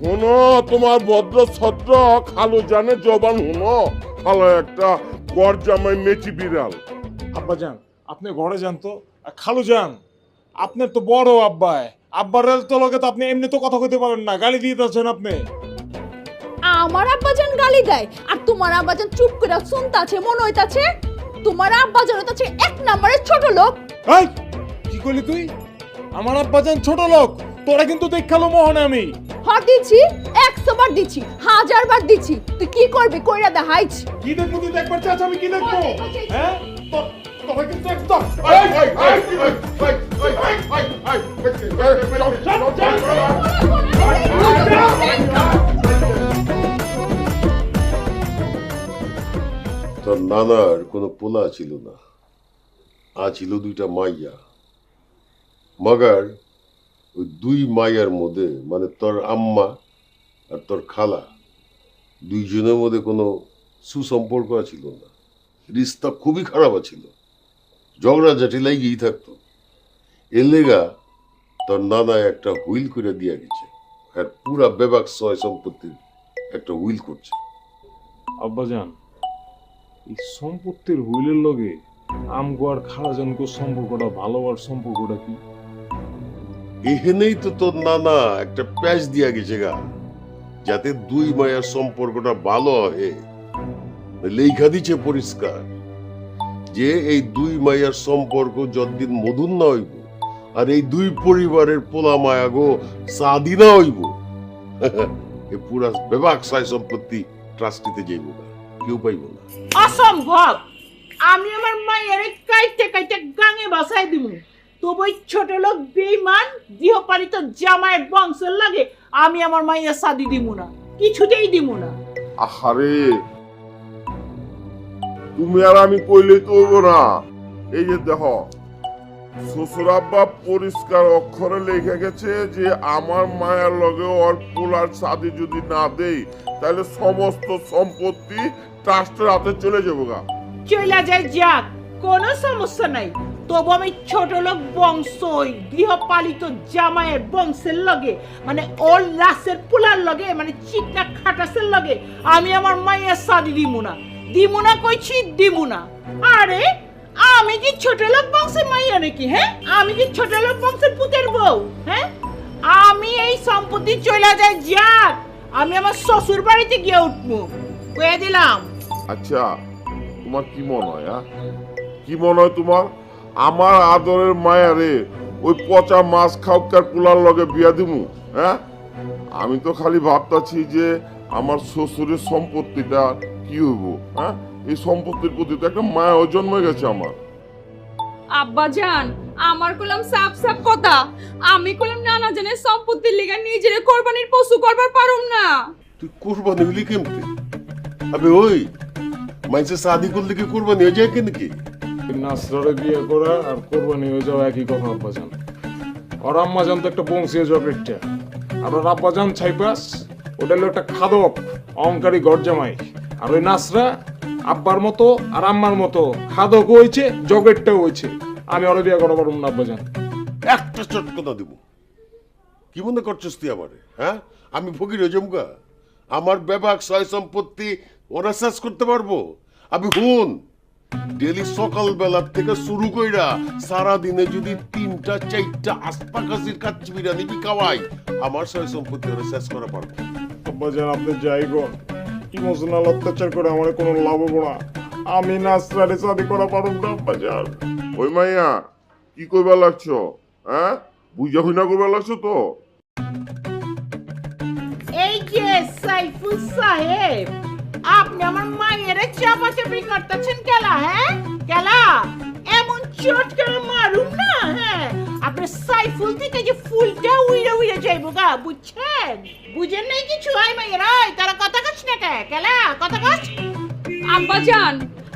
S6: শুনো, তোমার ভদ্র ছদ্র খালু জানে জবান শুনো। খালো একটা গড় জামাই মেচি বিড়াল।
S3: আব্বাজান, আপনি ঘরে যান তো। আর খালু যান, আপনার তো বড় আব্বাই, আব্বার তো লগে তো আপনি এমনি তো কথা কইতে পারেন না, গালি দিয়ে দিচ্ছেন আপনি।
S1: আমার আব্বাজান গালি দেয় আর তোমার আব্বাজান চুপ করে শুনতাছে, মনে হইতাছে তোমার আব্বাজান হইতাছে 1 নম্বরের ছোট লোক।
S3: এই কি কইলি তুই? আমার আব্বাজান ছোট লোক? তোরা কিন্তু দেখালো মোহনে আমি।
S1: হ্যাঁ দিছি, 100 বার দিছি, 1000 বার দিছি, তুই কি করবি কইরা দেখাইছ?
S3: কি দেখবো তুই? দেখবার চাস আমি কি দেখবো? হ্যাঁ, তোরা কিন্তু একদম
S5: তোর নানার কোনো পোলা ছিল না, ছিল 2টা মাইয়া। মগার ওই 2 মাইয়ার মধ্যে, মানে তোর আম্মা আর তোর খালা, 2 জনের মধ্যে কোনো সুসম্পর্ক ছিল না। রিস্তা খুবই খারাপ ছিল, ঝগড়া ঝাঁটি লাগিয়েই থাকতো। এর লেগা তোর নানা একটা হুইল করে দিয়া গেছে, আর পুরা বেবাক সয় সম্পত্তির একটা হুইল করছে।
S3: আব্বাজান, এই সম্পত্তির হুইলের লগে আমগো আর খালাজানকো সম্পর্কটা, ভালোবার সম্পর্কটা কি?
S5: এখানেই তো তোর নানা একটা প্যাচ দিয়া গেছে গা, যাতে 2 মায়ের সম্পর্কটা ভালো হয়। লেখা দিচ্ছে পরিষ্কার যে এই 2 মায়ের সম্পর্ক যতদিন মধুর না হইব, আর এই 2 পরিবারের পোলা মায়া গো সাদি না হইব, এ পুরা বেবাক সাই সম্পত্তি ট্রাস্টিতে যাইব না, কেউ পাইব না।
S4: অসম্ভব! আমি আমার মায়ের কাইতে কাইতে গাঙে বাসাই দিব, তবু ওই ছোট লোক বেঈমান গৃহপালিত জামাইয়ের বংশের লাগে আমি আমার মায়ের শাদি দিব না, কিছুতেই দিব না।
S6: আহারে, তুমি আর আমি কইলে তো হইব না। এই যে দেখো, শ্বশুর আব্বা পরিষ্কার অক্ষরে লিখে গেছে যে আমার মায়ের লগে ওর পোলার শাদি যদি না দেই তাহলে সমস্ত সম্পত্তি ট্রাস্টের হাতে চলে যাবো গা।
S4: চইলা যায় যাক, কোনো সমস্যা নাই। তবু আমি ছোট লোক বংশ গৃহপালিত জামাইয়ের বংশের লগে, মানে ওর লাশের পোলার লগে, মানে চিকনা খাটাসের লগে আমি আমার মায়ের শাদি দিমু না কইছি দিমু না। আরে আমি কি ছোট লোক বংশের মাইয়া নাকি? হ্যাঁ, আমি কি ছোট লোক বংশের পুতের বউ? হ্যাঁ, আমি এই সম্পত্তি চইলা যায় যাক, আমি আমার শ্বশুর বাড়িতে গিয়ে উঠবো, কয়ে দিলাম।
S6: আচ্ছা তোমার কি মনে হয়? কি মনে হয় তোমার আমার আদরের মায়ারে ওই পচা মাছ খাওয়ার পোলার লগে বিয়া দিমু? হ্যাঁ, আমি তো খালি ভাবতাছি যে আমার শ্বশুরের সম্পত্তিটা কি হইব। হ্যাঁ, এই সম্পত্তির প্রতি তো একটা মায়া জন্মে গেছে আমার।
S1: আব্বা জান, আমার কলম সাফ সাফ কথা, আমি কলম নানা জানের সম্পত্তির লিগা নিজের কোরবানির পশু করবার পারুম না।
S5: তুই কোরবানি হলি কেমতে? আবে ওই মাইসে শাদি করলে কি কোরবানি হয়ে যায় কেন কি?
S3: নাসরারে বিয়ে করা আর কোরবানি হয়ে যাওয়া একই কথা আব্বাজান। আর আম্মাজান তো একটা বংশীয় জকেটটা, আর ওর আব্বাজান ছাইপাস ওটা হলো একটা খাদক অহংকারী গরজামাই। আর ওই নাসরা আব্বার মতো আর আম্মার মতো খাদক হয়েছে, জকেটটাও হয়েছে। আমি ওরা বিয়ে করা পারবো না আব্বাজান।
S5: একটা চটকতা দিব। কি মনে করছিস তুই আমারে? হ্যাঁ, আমি ফকির হয়ে জমকা? আমার ব্যাপক সয় সম্পত্তি ওরা শেষ করতে পারবো? আমি হুন ডেলি সকালবেলা থেকে শুরু কইরা সারা দিনে যদি 3টা 4টা আস্পা কাশির কাচ্চি বিরিয়ানি খাওয়াই, আমার সয় সম্পত্তি ওরা শেষ করা পারবো।
S3: আব্বাজান আপনি যাই গো, ইমোশনাল অত্যাচার করে আমার কোনো লাভ হবো না। আমি নাসরারে শাদি করা পারব না আব্বাজান।
S6: ওই মাইয়া কি করবার লাগছো? হ্যাঁ, বুঝা হইনা করবার লাগছো তো?
S4: এই যে সাইফুল সাহেব, আপনি আমার মায়ের চাপাচাপি করতেছেন কেলা? হ্যাঁ কেলা, এমন চট করে মারুম না। হ্যাঁ, আপনার সাইফুল থেকে যে ফুলটা উইড়ে উইড়ে যাইবো গা, বুঝছেন? বুঝেন নাই কিছু? আই মাইয়ের আয়, তারা কথা কস না কে? কেলা কথা কস?
S1: আব্বা জান,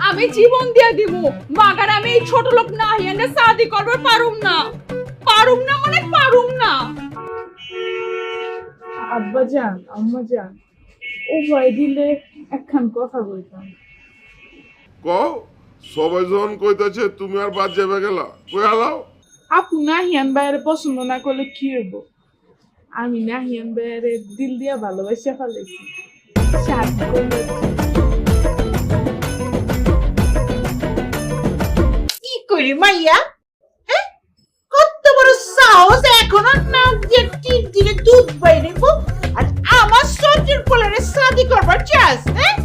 S1: আমি জীবন দিয়ে দিব, মাগার আমি এই ছোট লোক না হিয়ানে শাদি করবার পারুম না। পারুম না মানে পারুম না।
S2: আব্বাজান আম্মাজান, ও ভাই দিলে একখান কথা বলতাম।
S6: কও, সবাই যখন কইতাছে তুমি আর বাদ যাবে গেলা, কই হালাও।
S2: আপু নাহিয়ান বাইরে পছন্দ না করলে কি হইব? আমি নাহিয়ান বাইরে দিল দিয়া ভালোবাসা ফেলেছি। শাদি করলে
S4: কি করি মাইয়া? হ্যাঁ, কত বড় সাহস! এখনো নাক দিয়ে টিপ দিলে দুধ বাইরেবো, আর আমার সবজির পোলারে শাদি করবার চাস? হ্যাঁ,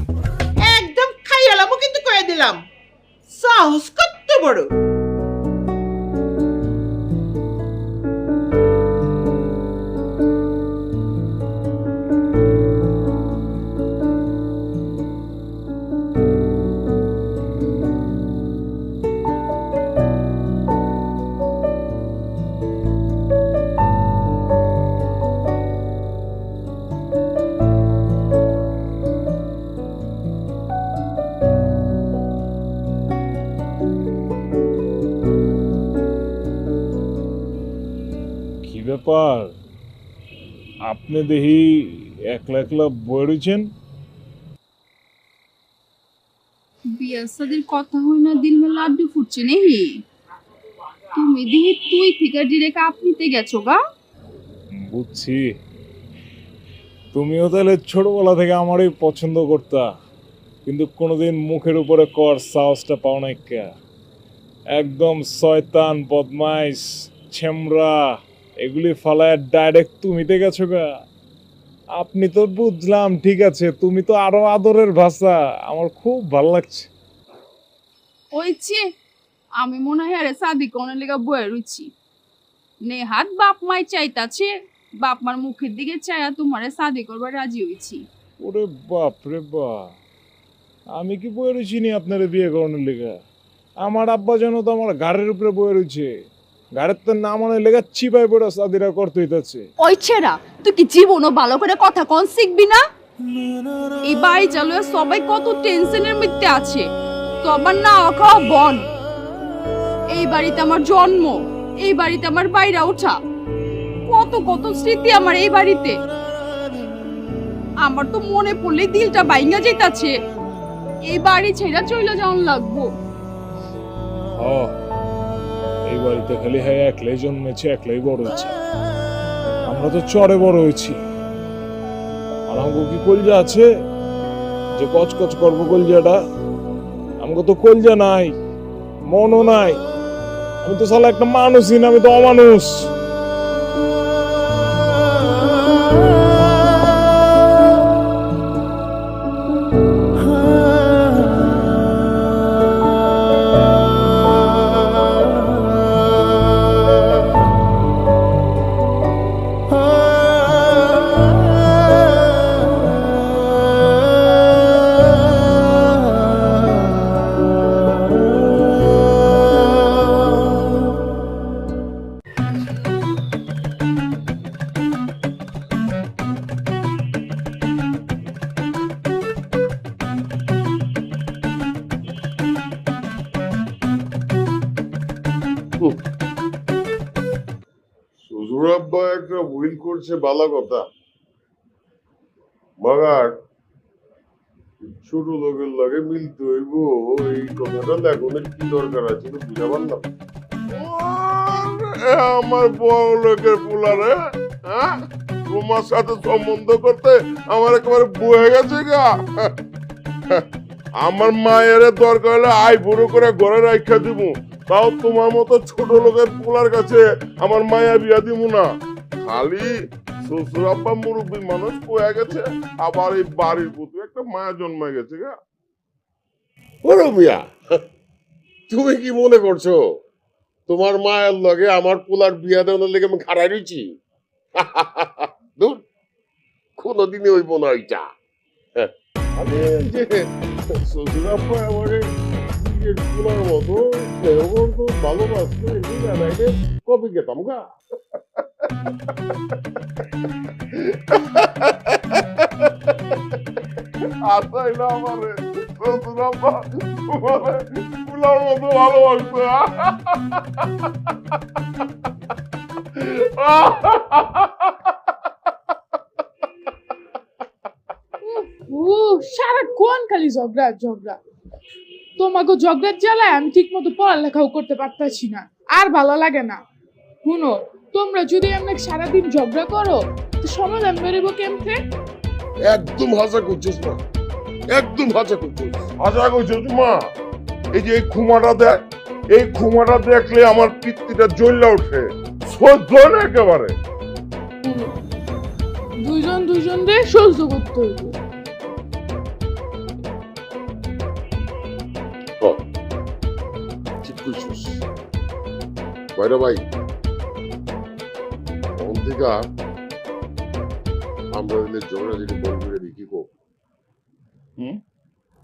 S4: একদম খাইয়ালামো কিন্তু কয়ে দিলাম। সাহস কত বড়!
S3: কি ব্যাপার, আপনি দেখি একলা একলা বয়ে রয়েছেন?
S7: বিয়া শাদির কথা হই না, দিল মে লাড্ডু ফুটছে নেহি। তুমি দিহি তুই থেকে ডিরেক্ট আপনিতে গেছো গা।
S3: বুঝছি, তুমিও তাহলে ছোটবেলা থেকে আমারই পছন্দ করতা, কিন্তু কোনোদিন মুখের উপরে কর সাহসটা পাও নাই কে? একদম শয়তান, বদমাইশ, ছেমরা এগুলি ফালায় ডাইরেক্ট তুমিতে গেছো গা। আপনি তো বুঝলাম, ঠিক আছে, তুমি তো আরো আদরের ভাষা, আমার খুব ভালো লাগছে।
S7: ওইছে আমি মনে হয় আরে শাদি কোনের লেগা বয়ে রইছি। নেহাত বাপ মাই চাইতাছে, বাপ মার মুখের দিকে চাইয়া তোমারে শাদি করবার রাজি হইছি।
S3: ওরে বাপ রে বাপ, আমি কি বয়ে রয়েছি নি আপনার বিয়ে করানোর লেগা? আমার আব্বা যেন তো আমার ঘাড়ের উপরে বয়ে রয়েছে, ঘাড়ের তো না মনে লেগা চিপাই পড়ে শাদিরা করতে হইতাছে।
S7: ওই ছেড়া, তুই কি জীবনও ভালো করে কথা কোন শিখবি না? এই বাড়ি চালুয়ে সবাই কত টেনশনের মধ্যে আছে, তো আবার না খাওয়া বন। এই বাড়িতে আমার জন্ম, এই বাড়িতে আমার বাইরা ওঠা, কত কত স্মৃতি আমার এই বাড়িতে। আমার তো মনে পড়লে দিলটা বাইঙ্গা যাইতাছে, এই বাড়ি ছেড়া চইলা যাওয়ান লাগবো।
S3: এই বাড়িতে খালি হ্যাঁ একলাই জন্মেছে, একলাই বড় হচ্ছে। আমরা তো চরে বড় হয়েছি, আর আমাকে কি কলজা আছে যে কচকচ করবো কলজাটা? আমাকে তো কলজা নাই, মনও নাই। আমি তো সালা একটা মানুষই না, আমি তো অমানুষ।
S5: শ্বশুর আব্বা একটা উইল করছে ভালো কথা, মাগার ছোট লোকের লাগে মিলতে হইব, এই কথাটা লেখনের কি দরকার আছে তো বুঝা পারলাম।
S6: আমার বড় লোকের পোলারে, হ্যাঁ, তোমার সাথে সম্বন্ধ করতে আমার একেবারে বয়ে গেছে গা। আমার মায়ের দরকার হলে আই বুড়ো করে ঘরে রাখা দিব, তাও তোমার মতো ছোট লোকের পোলার কাছে আমার মায়া বিয়া দিব না। খালি শ্বশুর আব্বা মুরব্বী মানুষ বয়ে গেছে, আবার এই বাড়ির প্রতি একটা মায়া জন্মে গেছে গা।
S5: ওরে মিয়া, তুমি কি মনে করছো তোমার মায়ের লগে আমার পোলার বিয়া দেওয়ার লেগে আমি খাড়াই রয়েছি? দূর, কোনোদিনই হইব না ওইটা। আমি যে শ্বশুর আব্বা আমাকে নিজের পোলার মতো স্নেহ করতো, ভালোবাসতো, এগুলো জানাইলে কবে গেতাম গা।
S6: আসাইলা আমারে শ্বশুর আব্বা তোমারে পোলার মতো ভালোবাসতো।
S2: সারাক্ষণ খালি ঝগড়া ঝগড়া। তোমাকে ঝগড়ার জ্বালায় আমি ঠিক মতো পড়ালেখাও করতে পারতাছি না, আর ভালো লাগে না। শুনো, তোমরা যদি আমরা সারাদিন ঝগড়া করো তো সমাধান বেরোবো কেমনে?
S5: একদম হাসা করছিস না, একদম হাসা করছিস।
S6: আশা করছো তোমা, এই যে এই খুমাটা দেখ, এই খুমাটা দেখলে আমার পিত্তিটা জ্বললে ওঠে, সহ্য হয় না একেবারে।
S2: দুইজন দুইজনরে সহ্য করতে হইব।
S5: ঠিক করছিস ভাইরা ভাই। অন্তিকা আমরা হইলে ঝগড়াঝাটি বন্ধ করে দিই, কি কো?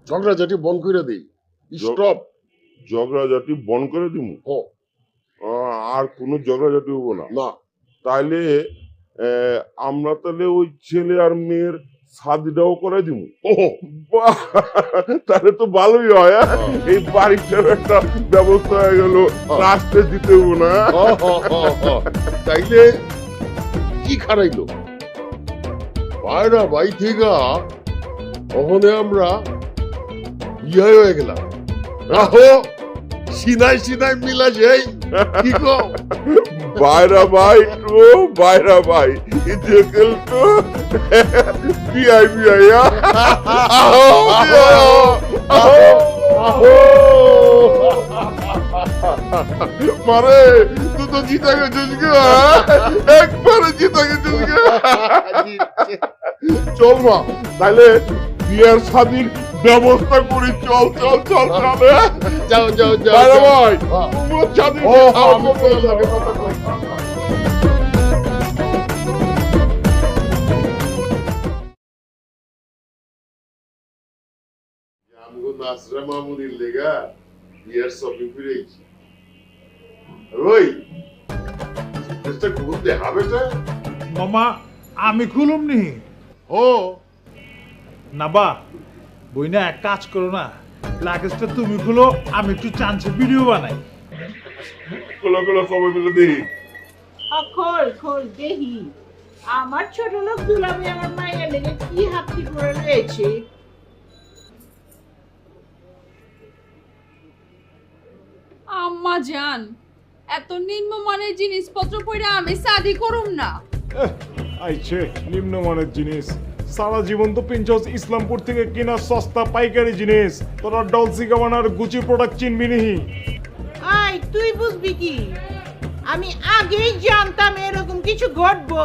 S5: ঝগড়াঝাটি বন্ধ করে দিই, স্টপ।
S6: ঝগড়াঝাটি বন্ধ করে দিব, আর কোনো ঝগড়াঝাটি হবো না।
S5: না
S6: তাইলে আমরা তাহলে ওই ছেলে আর মেয়ের শাদিটাও করে দিব। বাহ, তাহলে তো ভালোই হয়। এই বাড়িটার একটা ব্যবস্থা হয়ে গেল, রাস্তে দিতে হবো না।
S5: তাইলে কি খারাইলো ভাইরা ভাই থেকে ওখানে আমরা বিয়ে হয়ে গেলাম। রাহো সিনাই সিনাই মিলা যাই, কি কো?
S6: বাইরা ভাই টু বাইরা ভাই, ইজেকেল টু বিআই বিআই। মারে তুই তো জিতা গেছিস গা, একবারে জিতা গেছিস গা। চল মা, তাহলে বিয়ের শাদীর ব্যবস্থা করি। চল চল চল চল।
S5: যাও যাও যাও
S6: বাইরা ভাই, তোমার শাদী
S5: আমগো নাসরা মামুনির লেগা বিয়ার শপিং করেছি। ওই এটা ঘুরতে হবে তো
S3: মামা, আমি খুলুম নি।
S5: ও
S3: না বা বই না, এক কাজ করো না, লাগেজটা তুমি খুলো, আমি একটু চান্সে ভিডিও বানাই।
S6: খোলো খোলো সবাই মিলে দেখি।
S4: খোল খোল দেহি আমার ছোট লোক দুলাভাই আমার মায়ের লেগে কি হাতি করে রয়েছে।
S1: আম্মা জান, এত নিম্নমানের জিনিসপত্র পরে আমি শাদি করুম না।
S3: আইছে নিম্নমানের জিনিস, সারা জীবন তো পিঞ্চস ইসলামপুর থেকে কিনা সস্তা পাইকারি জিনিস, তোরা ডলসি গাবানার গুচি প্রোডাক্ট চিনবি নিহি।
S4: আই তুই বুঝবি কি, আমি আগেই জানতাম এরকম কিছু ঘটবো।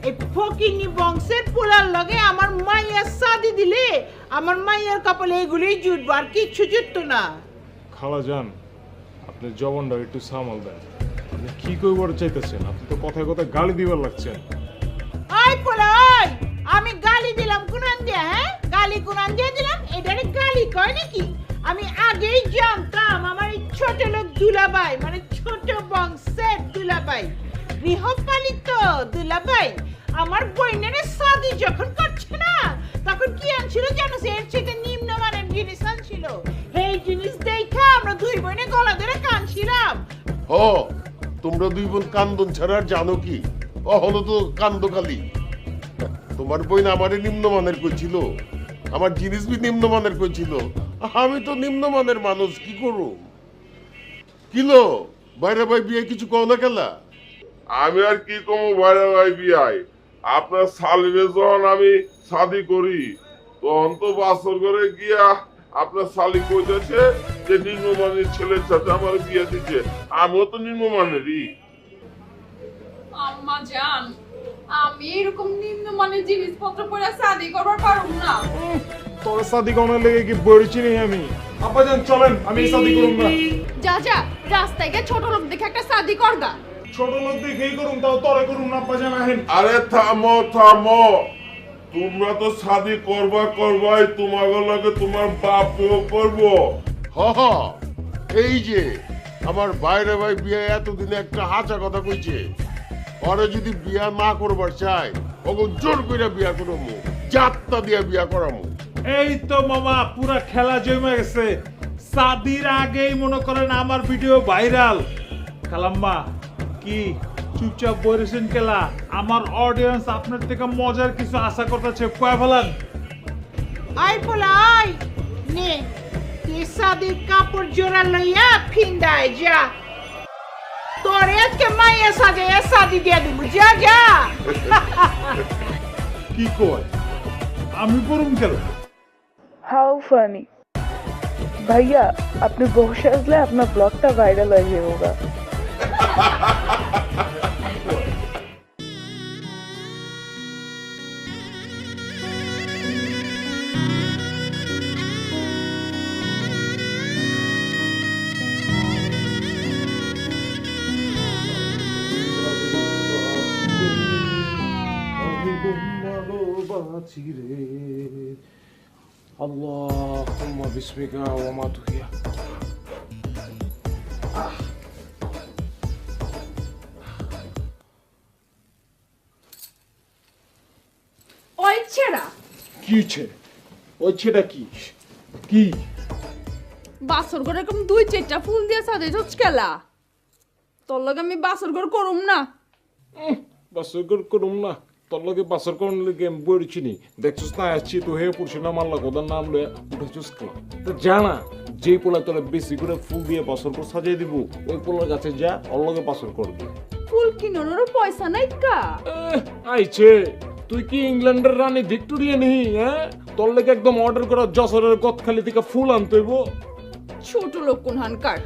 S4: এই ফকিনি বংশের পোলার লগে আমার মাইয়ার শাদি দিলে আমার মাইয়ার কপালে এগুলোই জুটবো, আর কিচ্ছু জুটতো না।
S3: খালাজান, আপনি জবনটা একটু সামাল দেন। আপনি কি কইবার চাইতেছেন? আপনি তো কথায় কথায় গালি দিবার লাগছেন।
S4: আই পোলা ওই, আমি গালি দিলাম কোনান দিয়া? হ্যাঁ, গালি কোনান দিয়া দিলাম? এটারে গালি কয় নাকি? আমি আগেই জানতাম আমার এই ছোট লোক দুলাভাই, মানে ছোট বংশের দুলাভাই, গৃহপালিত দুলাভাই আমার বোনের শাদি যখন করছে না, তখন কি আনছিল জানো? এর থেকে নিম্নমানের জিনিস আনছিল। এই জিনিস দেখা আমরা দুই বোনে গলা ধরে কাঁদছিলাম।
S5: ও তোমরা দুই বোন কান্দন ছাড়া আর জানো কি? হলো তো কান্দকালি। তোমার বোন আমারে নিম্নমানের কইছিল, আমার জিনিস বি নিম্নমানের কইছিল। আমি তো নিম্নমানের মানুষ, কি করব? কিলো বাইরে ভাই বিয়ে কিছু কও না কেলা?
S6: আমি আর কি কমো ভাইরা ভাই বিয়াই, আপনার সালিবে যখন আমি শাদি করি তখন তো বাসর ঘরে গিয়া আপনার শালি কইতেছে যে নিম্নমানের ছেলের সাথে আমার বিয়ে দিচ্ছে, আমিও তো নিম্নমানেরই।
S1: আম্মা জান, আমি এরকম নিম্নমানের জিনিসপত্র পরে শাদি করবার পারুম না।
S3: তোর শাদি কোনের লেগে কি বড়ছি নেই আমি? আব্বাজান চলেন, আমি শাদি করুম না।
S1: যা যা, রাস্তায় গিয়ে ছোট লোক দেখে একটা শাদি করগা।
S3: ছোট লোক দেখেই করুম, তাও তরে করুম না। আব্বাজান আহেন।
S6: আরে থামো থামো, তোমরা তো শাদি করবাই, তোমার লগে তোমার বাপও করবো।
S5: হ হ, এই যে আমার বাইরে ভাই বিয়ে এতদিনে একটা হাঁচা কথা কইছে, পরে যদি বিয়া না করবার চায় ওকে জোর করে বিয়া করবো, যাত্রা দিয়া বিয়া করামু।
S3: এই তো মামা, পুরা খেলা জমে গেছে। শাদির আগেই মনে করেন আমার ভিডিও ভাইরাল। কালাম্মা কি চুপচাপ বলেছেন কেলা? আমার অডিয়েন্স আপনার থেকে মজার কিছু আশা করতেছে, কয়া ফেলান।
S4: আই পোলা আই, নে তুই শাদির কাপড় জোড়া লইয়া ফিন্দায় যা। তোরে আজকে মাইয়া সাজাইয়া শাদি দিয়া দিব, যা যা।
S3: কি কয়? আমি করুম কেলা?
S2: হাউ ফানি ভাইয়া, আপনি বসে আসলে আপনার ব্লগটা ভাইরাল হয়ে যাবে।
S3: আল্লাহুম্মা বিসমিকা ওয়া মা তুহিয়া।
S1: ওই ছেড়া
S3: কি হচ্ছে? ওই ছেটা কি কি?
S1: বাসর ঘরে এরকম দুই চারটা ফুল দিয়ে সাজাই চচকেলা, তোর লগে আমি বাসর ঘর করুম না।
S3: বাসর করুম না? তোর লগে বাসর করুন লগে আমি বইছি নি। দেখছিস না আসছি তো হে পড়ছি না, মাল্লা কোদার নাম লয়ে উঠেছিস কেলা? তো জানা যেই পোলা তোরা বেশি করে ফুল দিয়ে বাসর কর সাজিয়ে দিব, ওই পোলার কাছে যা, ওর লগে বাসর করবি।
S1: ফুল কিনোর পয়সা নাই কা?
S3: আইছে, তুই কি ইংল্যান্ডের রানী ভিক্টোরিয়া নেই? হ্যাঁ, তোর লেগে একদম অর্ডার করা যশোরের গতখালি থেকে ফুল আনতে হইব।
S1: ছোট লোক কোন হানকার?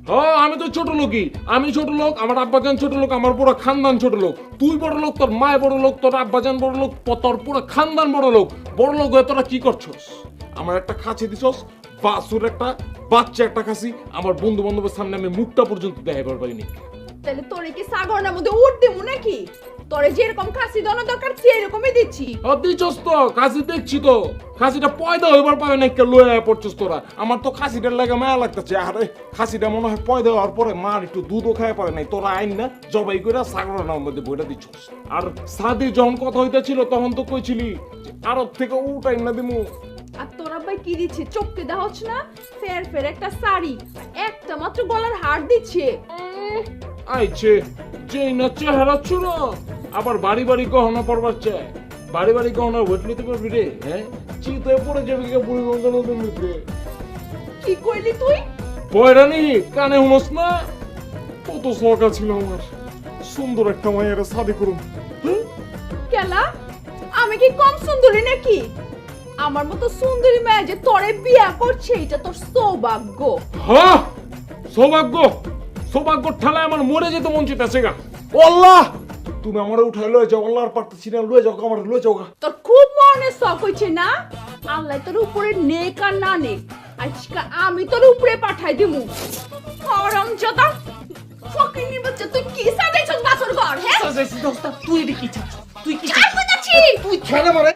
S3: হ্যাঁ, আমি তো ছোট লোকই। আমি ছোট লোক, আমার আব্বাজান ছোট লোক, আমার পুরো খানদান ছোট লোক। তুই বড় লোক, তোর মায় বড় লোক, তোর আব্বাজান বড় লোক, তোর পুরো খানদান বড় লোক। বড় লোক হয়ে তোরা কি করছস? আমার একটা খাঁচি দিছস, বাসুর একটা বাচ্চা একটা খাসি, আমার বন্ধু বান্ধবের সামনে আমি মুখটা পর্যন্ত দেখাইবার পারিনি।
S1: তাহলে তোরে কি সাগরনার মধ্যে উঠ দেবো নাকি? তোরে যেরকম খাসি দোনো দরকার সেরকমই দিচ্ছি।
S3: দিছস তো খাসি, দেখছি তো খাসিটা পয়দা হইবার পাবে না, কে লয়ে পড়ছস তোরা। আমার তো খাসিটার লাগে মায়া লাগতেছে। আরে খাসিটা মনে হয় পয়দা হওয়ার পরে মার একটু দুধও খায় পারে নাই, তোরা আইন না জবাই করে সাগরনার মধ্যে বইটা দিছস। আর সাদি যখন কথা হইতেছিল তখন তো কইছিলি যে আরব থেকে উঠাই না দিমু।
S1: আর তোরা
S7: আব্বাই কি দিচ্ছে চোখকে দেখাচ্ছ না? ফের ফের একটা শাড়ি, একটা মাত্র গলার হার দিচ্ছে।
S3: আইছে যেই না চেহারা চুনো আবার বাড়ি বাড়ি গহনা পরবার চায়। বাড়ি বাড়ি গহনা ওয়েট নিতে পারবি রে? হ্যাঁ, চিতায় পড়ে যাবে কি বুড়ি গঙ্গা নদীর মধ্যে।
S7: কি কইলি তুই?
S3: বয়রানি কানে হুনস না? কত শখা ছিল আমার সুন্দর একটা মায়ের শাদি করুন।
S7: কেলা আমি কি কম সুন্দরী নাকি? আমার মতো সুন্দরী মেয়ে যে তোরে বিয়া করছে এটা তোর সৌভাগ্য।
S3: হ্যাঁ, সৌভাগ্য সৌভাগ্য ঠেলায় আমার মরে যেতে মন চাইতেছে গা। ও আল্লাহ, তুমি আমার উঠাই লয়ে যাও, আল্লাহর পারতেছি না, লয়ে যাও আমার, লয়ে যাও গা।
S7: তোর খুব মনে শখ হইছে না? আল্লাহ তোর উপরে নেক আর না নেক আজকে আমি তোর উপরে পাঠাই দিমু। হারামজাদা ফকিন্নির বাচ্চা, তুই কি সাজাইছস বাসর ঘর? হ্যাঁ
S8: তুই এটা কি চাচ্ছ? তুই কি
S7: আর কোথাছি
S8: তুই ছেড়ে মারে